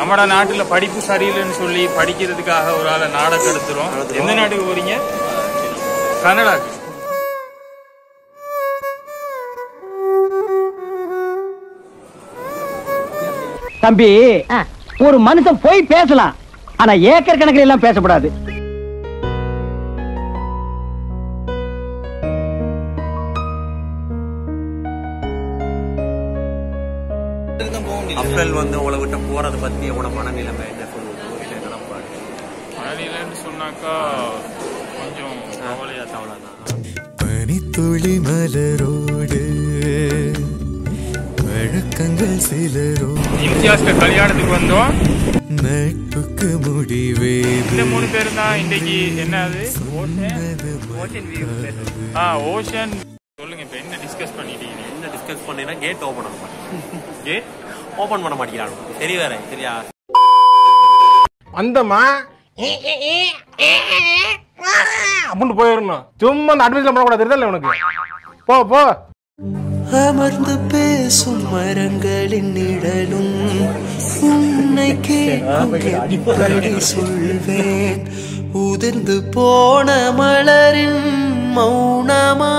நம்ம நாட்டுல படிப்பு சரியில்லைன்னு சொல்லி படிக்கிறதுக்காக ஒரு ஆளை நாடகம் எடுத்துரும். எந்த நாட்டுக்கு போறீங்க? கனடா. தம்பி, ஒரு மனுஷன் போய் பேசலாம், ஆனா ஏக்கர் கணக்கில் எல்லாம் பேசக்கூடாது. அப்பல் வந்து உங்களை விட்டு போறதை பத்தி உங்களோட மனநிலைமை என்ன சொல்லுவோம்? மனநிலைன்னு சொன்னாக்கா கொஞ்சம் கவலையா தவளைதான். பனித்துளி மலரோடு வழக்கங்கள் சிலரோ இம்தியாஸ்ல கல்யாணத்துக்கு வந்தோம். நட்புக்கு முடிவே இந்த 3 பேர் தான் இன்னைக்கு. என்னது ஓஷன் சொல்லுங்க. இப்ப என்ன டிஸ்கஸ் பண்ணிட்டீங்க? என்ன டிஸ்கஸ் பண்ணீங்கன்னா கேட் ஓபன் பண்ண கேட் ஓபன் பண்ண மாட்டேங்கிறாங்க. சரி வேற சரியா அந்தம்மா அப்படின்னு போயிடணும். சும்மா அந்த அட்வைஸ்ல பண்ணக்கூடாது. தெரியுதல்ல உனக்கு? போ போ. அமர்ந்து பேசும் மரங்களின் நிழலும் உன்னை கேட்கும் சொல்வேன். உதிர்ந்து போன மலரின் மௌனமா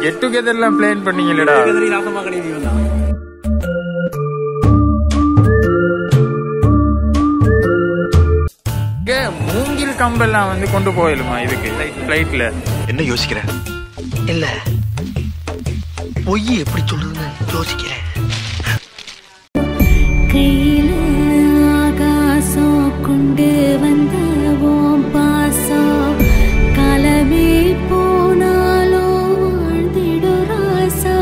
கெட் டுகெதர்லாம் பிளான் பண்ணீங்களா? மூங்கில் கம்பெல்லாம் வந்து கொண்டு போயிடுமா இதுக்கு ஃபிளைட்ல? என்ன யோசிக்கிற? இல்ல பொய் எப்படி சொல்றதுன்னு யோசிக்கிறேன். கையில ஆகாசம் கொண்டு வந்த ஓம் பாசம் காலமே போனாலோ வாழ்ந்திடு ராசா.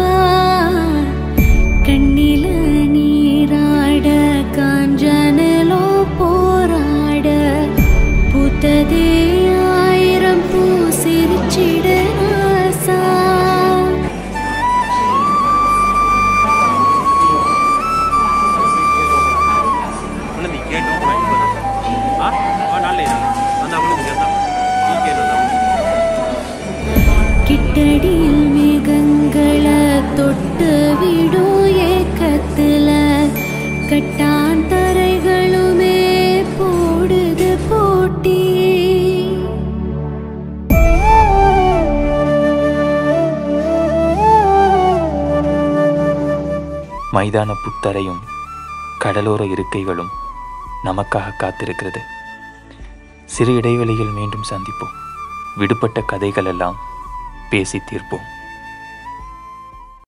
கண்ணில நீராட காஞ்சனலோ போராட பூத்ததே 1000 பூ சிரிச்சிட ராசா. கிட்டடியில் மேகங்களை தொட்டு விடும் ஏக்கத்துல கட்டாந்தரைகளுமே போடுது போட்டி. மைதான புத்தரையும் கடலோர இருக்கைகளும் நமக்காக காத்திருக்கிறது. சிறு இடைவெளியில் மீண்டும் சந்திப்போம். விடுபட்ட கதைகள் எல்லாம் பேசி தீர்ப்போம்.